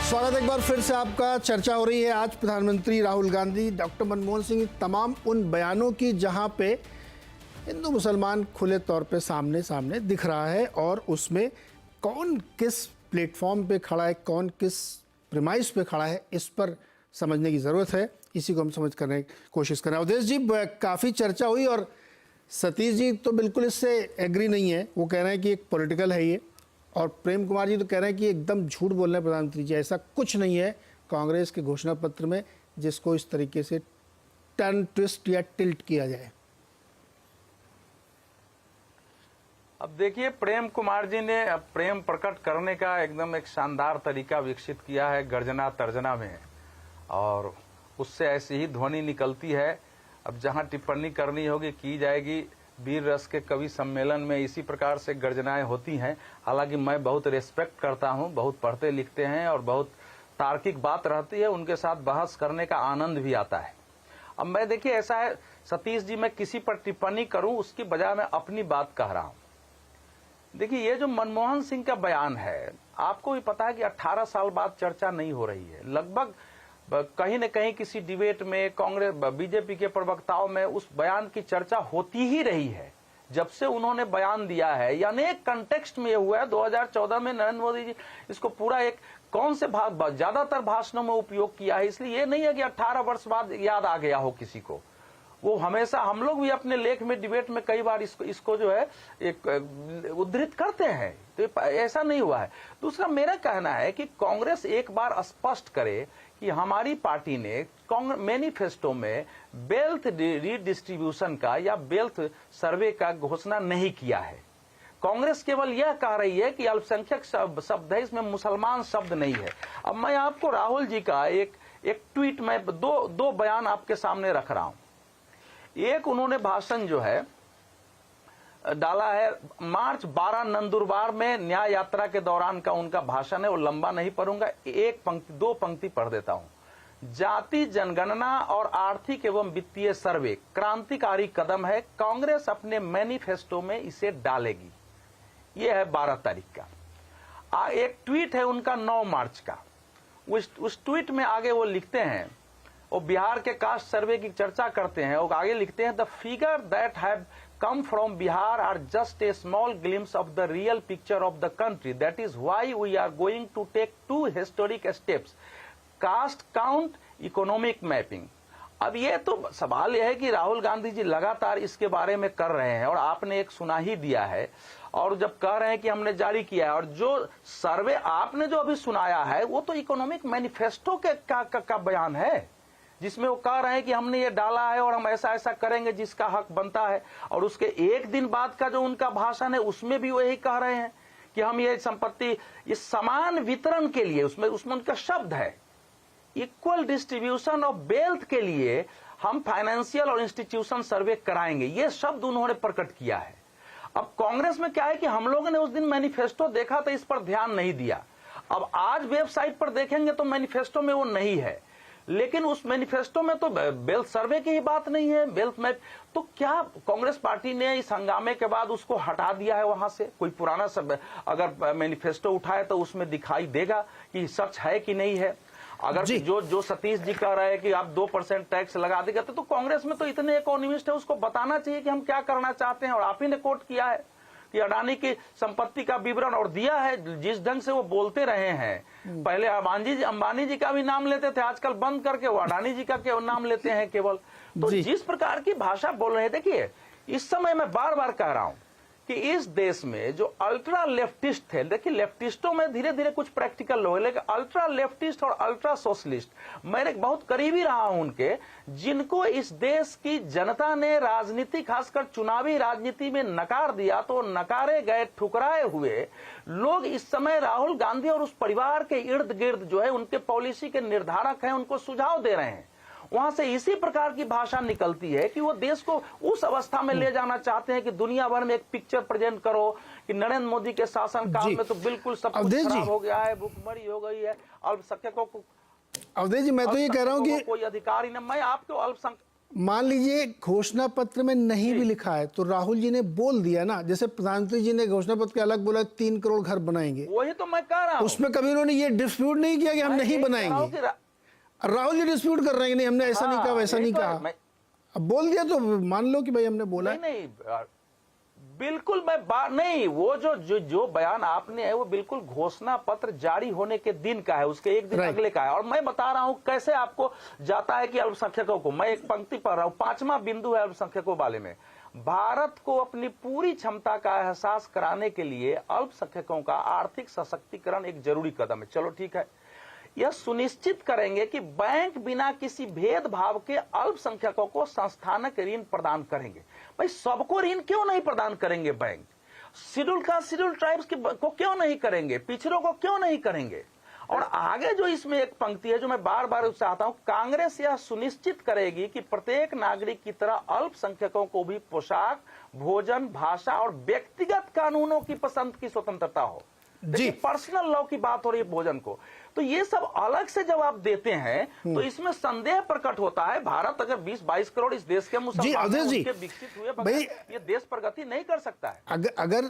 स्वागत एक बार फिर से आपका। चर्चा हो रही है आज प्रधानमंत्री राहुल गांधी, डॉक्टर मनमोहन सिंह, तमाम उन बयानों की जहां पे हिंदू मुसलमान खुले तौर पे सामने सामने दिख रहा है और उसमें कौन किस प्लेटफॉर्म पे खड़ा है, कौन किस प्रीमाइस पे खड़ा है, इस पर समझने की ज़रूरत है। इसी को हम समझ करने की कोशिश कर रहे हैं। अवधेश जी, काफ़ी चर्चा हुई और सतीश जी तो बिल्कुल इससे एग्री नहीं है। वो कह रहे हैं कि एक पॉलिटिकल है ये, और प्रेम कुमार जी तो कह रहे हैं कि एकदम झूठ बोल रहे हैं प्रधानमंत्री जी, ऐसा कुछ नहीं है कांग्रेस के घोषणा पत्र में जिसको इस तरीके से टर्न ट्विस्ट या टिल्ट किया जाए। अब देखिए, प्रेम कुमार जी ने प्रेम प्रकट करने का एकदम एक शानदार तरीका विकसित किया है गर्जना तर्जना में, और उससे ऐसी ही ध्वनि निकलती है। अब जहां टिप्पणी करनी होगी की जाएगी। वीर रस के कवि सम्मेलन में इसी प्रकार से गर्जनाएं होती हैं। हालांकि मैं बहुत रेस्पेक्ट करता हूं, बहुत पढ़ते लिखते हैं और बहुत तार्किक बात रहती है, उनके साथ बहस करने का आनंद भी आता है। अब मैं देखिए, ऐसा है सतीश जी, मैं किसी पर टिप्पणी करूं उसकी बजाय मैं अपनी बात कह रहा हूं। देखिए, ये जो मनमोहन सिंह का बयान है, आपको भी पता है कि 18 साल बाद चर्चा नहीं हो रही है। लगभग कहीं न कहीं किसी डिबेट में कांग्रेस बीजेपी के प्रवक्ताओं में उस बयान की चर्चा होती ही रही है जब से उन्होंने बयान दिया है। यानी एक कंटेक्स्ट में ये हुआ है 2014 में नरेंद्र मोदी जी इसको पूरा एक कौन से ज्यादातर भाषणों में उपयोग किया है। इसलिए ये नहीं है कि 18 वर्ष बाद याद आ गया हो किसी को। वो हमेशा, हम लोग भी अपने लेख में डिबेट में कई बार इसको जो है एक उद्धृत करते हैं, तो ऐसा नहीं हुआ है। दूसरा, मेरा कहना है कि कांग्रेस एक बार स्पष्ट करे कि हमारी पार्टी ने मैनिफेस्टो में वेल्थ रीडिस्ट्रीब्यूशन का या वेल्थ सर्वे का घोषणा नहीं किया है। कांग्रेस केवल यह कह रही है कि अल्पसंख्यक शब्द है, इसमें मुसलमान शब्द नहीं है। अब मैं आपको राहुल जी का एक ट्वीट में दो बयान आपके सामने रख रहा हूं। एक उन्होंने भाषण जो है डाला है मार्च 12 नंदुरबार में न्याय यात्रा के दौरान का उनका भाषण है। वो लंबा नहीं पढ़ूंगा, दो पंक्ति पढ़ देता हूं। जाति जनगणना और आर्थिक एवं वित्तीय सर्वे क्रांतिकारी कदम है, कांग्रेस अपने मैनिफेस्टो में इसे डालेगी। यह है 12 तारीख का। एक ट्वीट है उनका 9 मार्च का। उस ट्वीट में आगे वो लिखते हैं, वो बिहार के कास्ट सर्वे की चर्चा करते हैं। वो आगे लिखते हैं, the figure that have come from Bihar are just a small glimpse of the real picture of the country. That is why we are going to take 2 historic steps: caste count, economic mapping. अब ये तो सवाल यह है कि राहुल गांधी जी लगातार इसके बारे में कर रहे हैं और आपने एक सुना ही दिया है, और जब कह रहे हैं कि हमने जारी किया है, और जो सर्वे आपने जो अभी सुनाया है वो तो इकोनॉमिक मैनिफेस्टो का बयान है, जिसमें वो कह रहे हैं कि हमने ये डाला है और हम ऐसा ऐसा करेंगे जिसका हक बनता है। और उसके एक दिन बाद का जो उनका भाषण है उसमें भी वो यही कह रहे हैं कि हम ये संपत्ति, ये समान वितरण के लिए, उसमें उनका शब्द है इक्वल डिस्ट्रीब्यूशन ऑफ वेल्थ के लिए हम फाइनेंशियल और इंस्टीट्यूशन सर्वे कराएंगे। ये शब्द उन्होंने प्रकट किया है। अब कांग्रेस में क्या है कि हम लोगों ने उस दिन मैनिफेस्टो देखा तो इस पर ध्यान नहीं दिया। अब आज वेबसाइट पर देखेंगे तो मैनिफेस्टो में वो नहीं है, लेकिन उस मैनिफेस्टो में तो वेल्थ सर्वे की ही बात नहीं है, वेल्थ मैप। तो क्या कांग्रेस पार्टी ने इस हंगामे के बाद उसको हटा दिया है वहां से? कोई पुराना सब अगर मैनिफेस्टो उठाए तो उसमें दिखाई देगा कि सच है कि नहीं है। अगर जो सतीश जी कह रहे हैं कि आप 2% टैक्स लगा देगा, तो कांग्रेस में तो इतने इकोनॉमिस्ट है, उसको बताना चाहिए कि हम क्या करना चाहते हैं। और आप ही ने कोट किया है कि अडानी की संपत्ति का विवरण और दिया है। जिस ढंग से वो बोलते रहे हैं, पहले अंबानी जी का भी नाम लेते थे, आजकल बंद करके वो अडानी जी का नाम लेते हैं केवल। तो जिस प्रकार की भाषा बोल रहे हैं, देखिए इस समय मैं बार बार कह रहा हूं कि इस देश में जो अल्ट्रा लेफ्टिस्ट थे, देखिए लेफ्टिस्टों में धीरे धीरे कुछ प्रैक्टिकल लोग, लेकिन अल्ट्रा लेफ्टिस्ट और अल्ट्रा सोशलिस्ट, मैं बहुत करीबी रहा हूं उनके, जिनको इस देश की जनता ने राजनीति, खासकर चुनावी राजनीति में नकार दिया, तो नकारे गए, ठुकराए हुए लोग इस समय राहुल गांधी और उस परिवार के इर्द गिर्द जो है उनके पॉलिसी के निर्धारक हैं, उनको सुझाव दे रहे हैं। वहां से इसी प्रकार की भाषा निकलती है कि वो देश को उस अवस्था में ले जाना चाहते हैं कि दुनिया भर में एक पिक्चर प्रेजेंट करो कि नरेंद्र मोदी के शासन काल में तो बिल्कुल सब कुछ खराब हो गया है, भूखमरी हो गई है, अल्पसंख्यकों को। अवधेश जी, मैं तो ये कह रहा हूँ कि कोई अधिकार ही नहीं। मैं आपको मान लीजिए घोषणा पत्र में नहीं भी लिखा है तो राहुल जी ने बोल दिया ना, जैसे प्रधानमंत्री जी ने घोषणा पत्र के अलग बोला 3 करोड़ घर बनाएंगे, वही तो मैं कह रहा हूं। उसमें कभी उन्होंने ये डिस्प्यूट नहीं किया कि हम नहीं बनाएंगे। राहुल जी डिस्प्यूट कर रहे हैं कि नहीं हमने ऐसा नहीं कहा, वैसा नहीं कहा। अब बोल दिया तो मान लो कि भाई हमने बोला। नहीं बिल्कुल मैं बात नहीं, वो जो बयान आपने है वो बिल्कुल घोषणा पत्र जारी होने के दिन का है, उसके एक दिन अगले का है। और मैं बता रहा हूं कैसे आपको जाता है कि अल्पसंख्यकों को, मैं एक पंक्ति पढ़ रहा हूं, 5वां बिंदु है अल्पसंख्यकों वाले में। भारत को अपनी पूरी क्षमता का एहसास कराने के लिए अल्पसंख्यकों का आर्थिक सशक्तिकरण एक जरूरी कदम है। चलो ठीक है, यह सुनिश्चित करेंगे कि बैंक बिना किसी भेदभाव के अल्पसंख्यकों को संस्थानक ऋण प्रदान करेंगे। भाई सबको ऋण क्यों नहीं प्रदान करेंगे bank? Schedule caste schedule tribes को क्यों नहीं करेंगे? पिछड़ों को क्यों नहीं करेंगे? और आगे जो इसमें एक पंक्ति है जो मैं बार बार चाहता हूं, कांग्रेस यह सुनिश्चित करेगी कि प्रत्येक नागरिक की तरह अल्पसंख्यकों को भी पोशाक, भोजन, भाषा और व्यक्तिगत कानूनों की पसंद की स्वतंत्रता हो। जी, पर्सनल लॉ की बात हो रही है भोजन को, तो ये सब अलग से जब आप देते हैं तो इसमें संदेह प्रकट होता है। भारत अगर 20-22 करोड़ इस देश के मुसलमान विकसित हुए बगैर ये देश प्रगति नहीं कर सकता है। अगर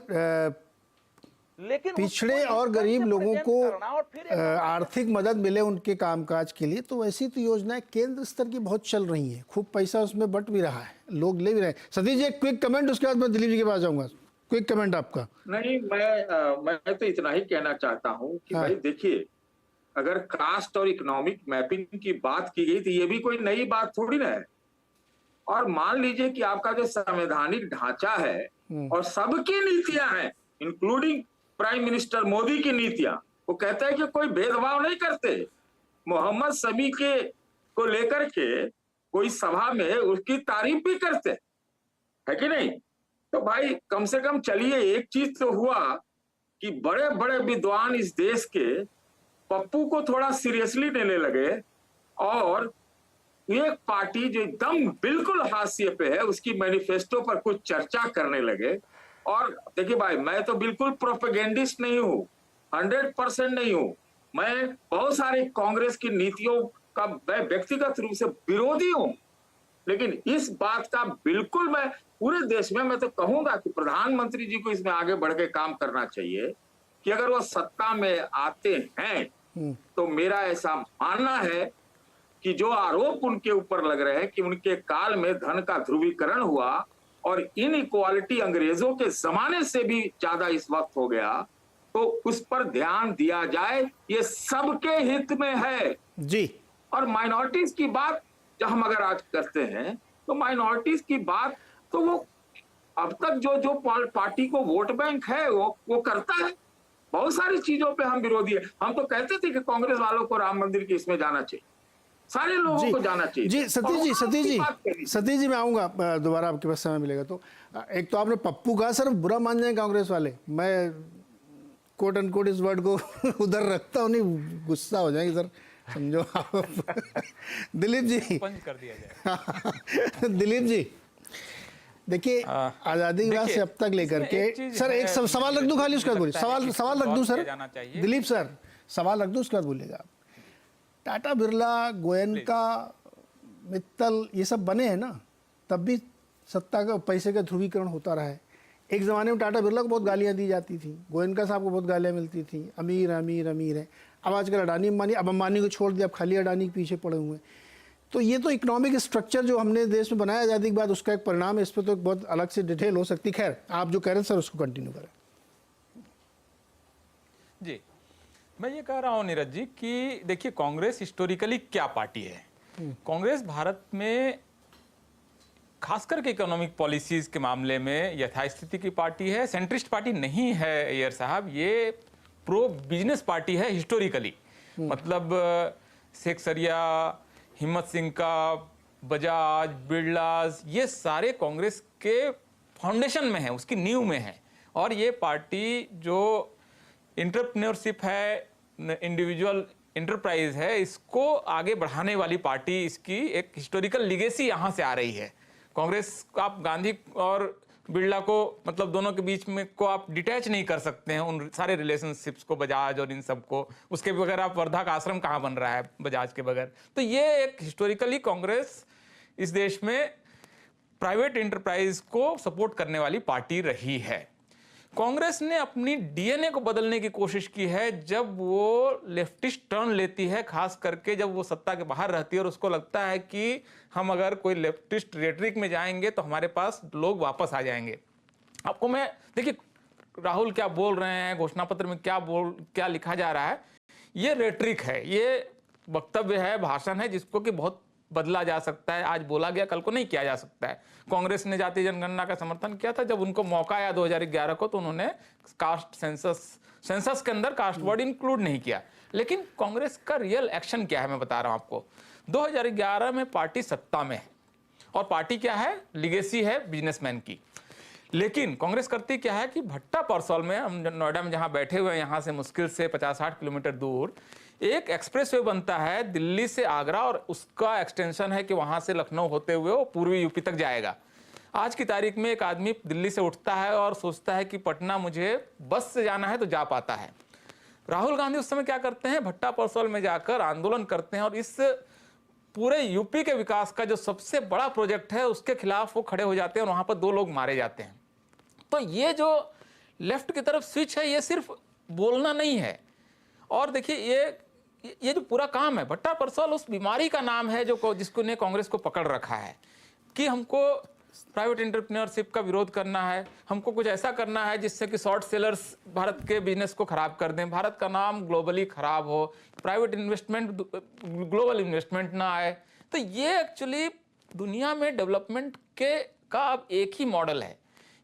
लेकिन पिछड़े और गरीब लोगों को आर्थिक मदद मिले उनके कामकाज के लिए, तो ऐसी तो योजनाएं केंद्र स्तर की बहुत चल रही हैं, खूब पैसा उसमें बट भी रहा है, लोग ले भी रहे हैं। सतीश जी एक क्विक कमेंट, उसके बाद मैं दिलीप जी के पास जाऊंगा। क्विक कमेंट आपका। नहीं, मैं तो इतना ही कहना चाहता हूं कि भाई देखिए, अगर कास्ट और इकोनॉमिक मैपिंग की बात की गई तो ये भी कोई नई बात थोड़ी ना है। और मान लीजिए कि आपका जो संवैधानिक ढांचा है और सबकी नीतियां हैं, इंक्लूडिंग प्राइम मिनिस्टर मोदी की नीतियां, वो कहते हैं कि कोई भेदभाव नहीं करते। मोहम्मद शमी के को लेकर के कोई सभा में उसकी तारीफ भी करते है कि नहीं? तो भाई कम से कम चलिए, एक चीज तो हुआ कि बड़े बड़े विद्वान इस देश के पप्पू को थोड़ा सीरियसली लेने लगे और एक पार्टी जो एकदम बिल्कुल हाशिए पे है उसकी मैनिफेस्टो पर कुछ चर्चा करने लगे। और देखिए भाई, मैं तो बिल्कुल प्रोपेगेंडिस्ट नहीं हूं, 100% नहीं हूं। मैं बहुत सारे कांग्रेस की नीतियों का मैं व्यक्तिगत रूप से विरोधी हूं, लेकिन इस बात का बिल्कुल मैं पूरे देश में मैं तो कहूंगा कि प्रधानमंत्री जी को इसमें आगे बढ़ के काम करना चाहिए कि अगर वो सत्ता में आते हैं तो मेरा ऐसा मानना है कि जो आरोप उनके ऊपर लग रहे हैं कि उनके काल में धन का ध्रुवीकरण हुआ और इनइक्वालिटी अंग्रेजों के जमाने से भी ज्यादा इस वक्त हो गया, तो उस पर ध्यान दिया जाए, ये सबके हित में है जी। और माइनॉरिटीज की बात जब हम अगर आज करते हैं तो माइनॉरिटीज की बात तो वो अब तक जो पार्टी को वोट बैंक है वो करता है। बहुत सारी चीजों पे हम विरोधी है। हम तो कहते थे कि कांग्रेस वालों को राम मंदिर के इसमें जाना चाहिए, सारे लोगों को जाना चाहिए। जी सतीश जी मैं आऊंगा दोबारा, आपके पास समय मिलेगा तो। एक तो आपने पप्पू कहा, सर बुरा मान जाए कांग्रेस वाले, मैं कोट एंड कोट इस वर्ड को उधर रखता हूँ, नहीं गुस्सा हो जाएंगे सर, समझो आप। दिलीप जी पंच कर दिया जाए। दिलीप जी देखिए, आजादी के बाद से अब तक लेकर के, सर एक सवाल रख दूं खाली, उसके बाद बोलिए। सवाल रख दूं सर, दिलीप सर सवाल रख दूं, उसके बाद बोलिएगा। टाटा बिरला, गोयनका, मित्तल ये सब बने हैं ना, तब भी सत्ता का पैसे का ध्रुवीकरण होता रहा है। एक ज़माने में टाटा बिरला को बहुत गालियां दी जाती थी, गोयनका साहब को बहुत गालियां मिलती थी, अमीर अमीर अमीर है। अब आजकल अडानी अंबानी, अब अंबानी को छोड़ दिया, अब खाली अडानी के पीछे पड़े हुए हैं। तो ये तो इकोनॉमिक स्ट्रक्चर जो हमने देश में बनाया आज़ादी के बाद, उसका एक परिणाम है। इस पर तो एक बहुत अलग से डिटेल हो सकती। खैर आप जो कह रहे हैं सर उसको कंटिन्यू करें। जी मैं ये कह रहा हूँ नीरज जी कि देखिए, कांग्रेस हिस्टोरिकली क्या पार्टी है। कांग्रेस भारत में खासकर के इकोनॉमिक पॉलिसीज के मामले में यथास्थिति की पार्टी है, सेंट्रिस्ट पार्टी नहीं है अय्यर साहब, ये प्रो बिजनेस पार्टी है हिस्टोरिकली। मतलब शेख सरिया, हिम्मत सिंह का, बजाज, बिरलास, ये सारे कांग्रेस के फाउंडेशन में है, उसकी नींव में है। और ये पार्टी जो एंटरप्रेन्योरशिप है, इंडिविजुअल एंटरप्राइज है, इसको आगे बढ़ाने वाली पार्टी, इसकी एक हिस्टोरिकल लिगेसी यहाँ से आ रही है। कांग्रेस, आप गांधी और बिरला को, मतलब दोनों के बीच में को आप डिटैच नहीं कर सकते हैं, उन सारे रिलेशनशिप्स को, बजाज और इन सब को। उसके बगैर आप वर्धा का आश्रम कहाँ बन रहा है बजाज के बगैर? तो ये एक हिस्टोरिकली कांग्रेस इस देश में प्राइवेट एंटरप्राइज को सपोर्ट करने वाली पार्टी रही है। कांग्रेस ने अपनी डीएनए को बदलने की कोशिश की है जब वो लेफ्टिस्ट टर्न लेती है, खास करके जब वो सत्ता के बाहर रहती है और उसको लगता है कि हम अगर कोई लेफ्टिस्ट रेटरिक में जाएंगे तो हमारे पास लोग वापस आ जाएंगे। आपको मैं देखिए राहुल क्या बोल रहे हैं, घोषणा पत्र में क्या लिखा जा रहा है, ये रेटरिक है, ये वक्तव्य है, भाषण है जिसको कि बहुत बदला जा सकता है। आज बोला गया कल को नहीं किया जा सकता है। कांग्रेस ने जातीय जनगणना का समर्थन किया था, जब उनको मौका आया 2011 को तो उन्होंने कास्ट सेंसस के अंदर कास्ट वर्ड इंक्लूड नहीं किया। लेकिन कांग्रेस का रियल एक्शन क्या है मैं बता रहा हूं आपको। 2011 में पार्टी सत्ता में है और पार्टी क्या है, लिगेसी है बिजनेसमैन की। लेकिन कांग्रेस करती क्या है कि भट्टा परसौल में, हम नोएडा में जहां बैठे हुए हैं यहां से मुश्किल से 50-60 किलोमीटर दूर एक एक्सप्रेसवे बनता है दिल्ली से आगरा, और उसका एक्सटेंशन है कि वहां से लखनऊ होते हुए वो पूर्वी यूपी तक जाएगा। आज की तारीख में एक आदमी दिल्ली से उठता है और सोचता है कि पटना मुझे बस से जाना है तो जा पाता है। राहुल गांधी उस समय क्या करते हैं, भट्टा परसौल में जाकर आंदोलन करते हैं और इस पूरे यूपी के विकास का जो सबसे बड़ा प्रोजेक्ट है उसके खिलाफ वो खड़े हो जाते हैं और वहां पर 2 लोग मारे जाते हैं। तो ये जो लेफ्ट की तरफ स्विच है ये सिर्फ बोलना नहीं है। और देखिए ये जो पूरा काम है, भट्टा परसौल उस बीमारी का नाम है जो जिसको ने कांग्रेस को पकड़ रखा है कि हमको प्राइवेट एंटरप्रेन्योरशिप का विरोध करना है, हमको कुछ ऐसा करना है जिससे कि शॉर्ट सेलर्स भारत के बिजनेस को खराब कर दें, भारत का नाम ग्लोबली खराब हो, प्राइवेट इन्वेस्टमेंट ग्लोबल इन्वेस्टमेंट ना आए। तो ये एक्चुअली दुनिया में डेवलपमेंट का अब एक ही मॉडल है।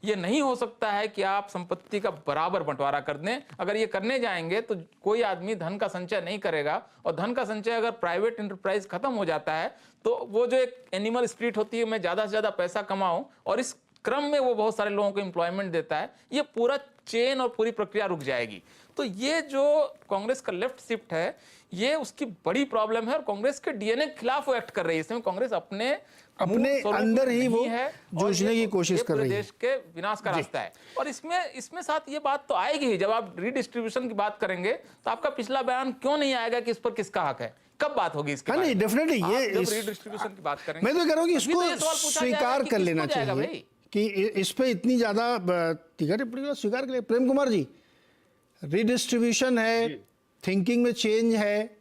ये नहीं हो सकता है कि आप संपत्ति का बराबर बंटवारा कर दें। अगर ये करने जाएंगे तो कोई आदमी धन का संचय नहीं करेगा, और धन का संचय अगर प्राइवेट एंटरप्राइज खत्म हो जाता है तो वो जो एक एनिमल स्पिरिट होती है, मैं ज़्यादा से ज़्यादा पैसा कमाऊं, और इस क्रम में वो बहुत सारे लोगों को एम्प्लॉयमेंट देता है, ये पूरा चेन और पूरी प्रक्रिया रुक जाएगी। तो ये जो कांग्रेस का लेफ्ट शिफ्ट है ये उसकी बड़ी प्रॉब्लम है और कांग्रेस के डीएनए के खिलाफ वो एक्ट कर रही है। इसमें कांग्रेस अपने अंदर ही वो जूझने की कोशिश कर रही है। देश के विनाश का रास्ता है। और इसमें साथ ये बात तो आएगी ही, जब आप रीडिस्ट्रीब्यूशन की बात करेंगे तो आपका पिछला बयान क्यों नहीं आएगा कि इस पर किसका हक है, कब बात होगी इसके? नहीं, डेफिनेटली ये रीडिस्ट्रीब्यूशन की बात करेंगे, मैं तो कह रहा हूँ कि इसको स्वीकार कर लेना चाहिए कि इस पे इतनी ज्यादा टिप्पणी स्वीकार कर ले। प्रेम कुमार जी, रीडिस्ट्रीब्यूशन है, थिंकिंग में चेंज है,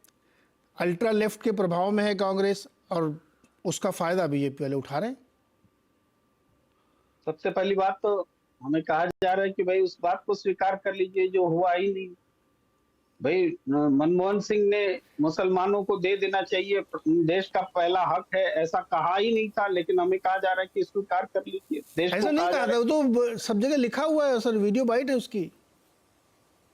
अल्ट्रा लेफ्ट के प्रभाव में है कांग्रेस, और उसका फायदा बीजेपी वाले उठा रहे हैं। सबसे पहली बात तो हमें कहा जा रहा है कि भाई उस बात को स्वीकार कर लीजिए जो हुआ ही नहीं। भाई मनमोहन सिंह ने मुसलमानों को दे देना चाहिए, देश का पहला हक है, ऐसा कहा ही नहीं था, लेकिन हमें कहा जा रहा है कि स्वीकार कर लीजिए। ऐसा नहीं कहा था, वो तो सब जगह लिखा हुआ है सर, वीडियो बाइट है उसकी।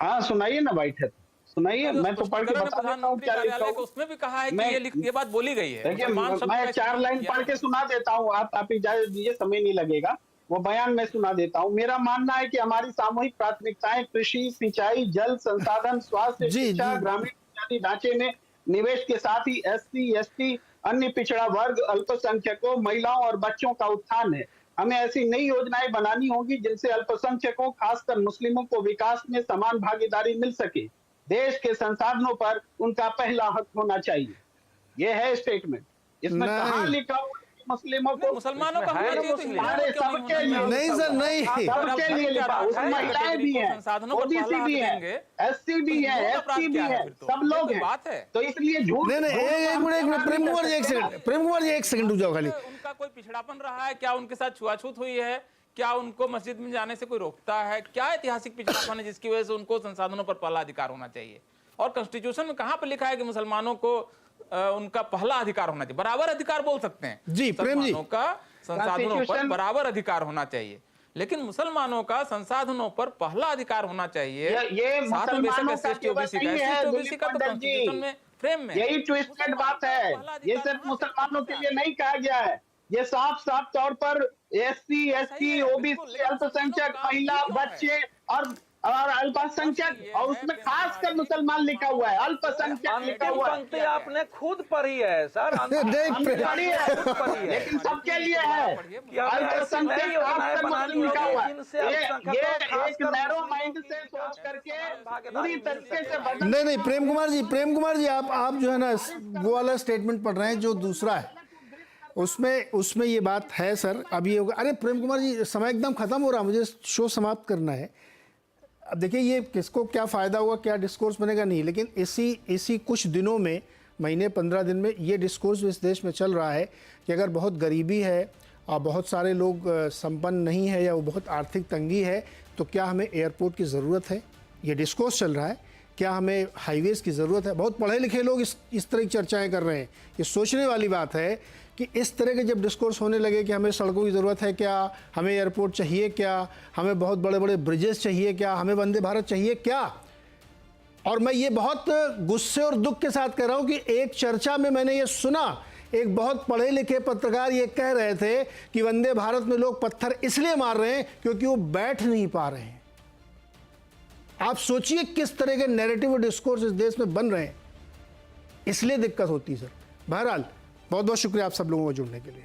हाँ सुनाइए ना, बाइट है सुनाइए, मैं तो पढ़ के बता देता हूँ क्या लिखा है। उसमें भी कहा है कि ये बात बोली गई है। देखिए मैं 4 लाइन पढ़ के सुना देता हूँ, आप इजाजत दीजिए, समय नहीं लगेगा, वो बयान में सुना देता हूँ। मेरा मानना है कि हमारी सामूहिक प्राथमिकताएं कृषि, सिंचाई, जल संसाधन, स्वास्थ्य, शिक्षा, ग्रामीण बुनियादी ढांचे में निवेश के साथ ही SC, ST, अन्य पिछड़ा वर्ग, अल्पसंख्यकों, महिलाओं और बच्चों का उत्थान है। हमें ऐसी नई योजनाएं बनानी होगी जिनसे अल्पसंख्यकों, खासकर मुस्लिमों को विकास में समान भागीदारी मिल सके। देश के संसाधनों पर उनका पहला हक होना चाहिए। ये है स्टेटमेंट। इसमें कहाँ लिखा हुआ मुस्लिमों को, मुसलमानों का सबके लिए नहीं सर, नहीं, सबके लिए लिखा, उसमें महिलाएं भी हैं, OBC भी हैं, SC भी है, ST भी है, सब लोग हैं। तो इसलिए झूठ नहीं, एक minute Prem Kumar ji, 1 second, Prem Kumar ji 1 second रुक जाओ खाली। उनका कोई पिछड़ापन रहा है क्या? उनके साथ छुआछूत हुई है क्या? उनको मस्जिद में जाने से कोई रोकता है क्या? ऐतिहासिक पिछड़ापन है जिसकी वजह से उनको संसाधनों पर पहला अधिकार होना चाहिए? और कॉन्स्टिट्यूशन में कहां पर लिखा है कि मुसलमानों को उनका पहला अधिकार होना चाहिए? बराबर अधिकार बोल सकते हैं जी प्रेम जी, का संसाधनों पर बराबर अधिकार होना चाहिए, लेकिन मुसलमानों का संसाधनों पर पहला अधिकार होना चाहिए। ये मुसलमानों का कॉन्स्टिट्यूशन में फ्रेम में यही ट्विस्टेड बात है। ये सिर्फ मुसलमानों के लिए नहीं कहा गया है, ये साफ तौर पर SC, ST, OBC, अल्पसंख्यक, महिला, बच्चे और अल्पसंख्यक, और उसमें खासकर मुसलमान लिखा हुआ है, अल्पसंख्यक लिखा हुआ है। पंक्ति आपने खुद पढ़ी है सर, पढ़ी है, लेकिन सबके लिए है। अल्पसंख्यक खासकर मुस्लिम लिखा हुआ है। ये एक नैरो माइंड से सोच करके पूरी तरीके से नहीं, प्रेम कुमार जी, आप जो है ना वो वाला स्टेटमेंट पढ़ रहे हैं जो दूसरा है। उसमें ये बात है सर। अब ये होगा, अरे प्रेम कुमार जी समय एकदम खत्म हो रहा, मुझे शो समाप्त करना है। अब देखिए ये किसको क्या फ़ायदा हुआ, क्या डिस्कोर्स बनेगा नहीं, लेकिन इसी कुछ दिनों में, महीने 15 दिन में ये डिस्कोर्स इस देश में चल रहा है कि अगर बहुत गरीबी है और बहुत सारे लोग संपन्न नहीं है या वो बहुत आर्थिक तंगी है, तो क्या हमें एयरपोर्ट की ज़रूरत है? ये डिस्कोर्स चल रहा है। क्या हमें हाईवेज़ की ज़रूरत है? बहुत पढ़े लिखे लोग इस तरह की चर्चाएं कर रहे हैं। ये सोचने वाली बात है कि इस तरह के जब डिस्कोर्स होने लगे कि हमें सड़कों की ज़रूरत है क्या, हमें एयरपोर्ट चाहिए क्या, हमें बहुत बड़े बड़े ब्रिजेस चाहिए क्या, हमें वंदे भारत चाहिए क्या। और मैं ये बहुत गुस्से और दुख के साथ कह रहा हूँ कि एक चर्चा में मैंने ये सुना, एक बहुत पढ़े लिखे पत्रकार ये कह रहे थे कि वंदे भारत में लोग पत्थर इसलिए मार रहे हैं क्योंकि वो बैठ नहीं पा रहे हैं। आप सोचिए किस तरह के नैरेटिव और डिस्कोर्स इस देश में बन रहे हैं, इसलिए दिक्कत होती है सर। बहरहाल बहुत बहुत शुक्रिया आप सब लोगों को जुड़ने के लिए।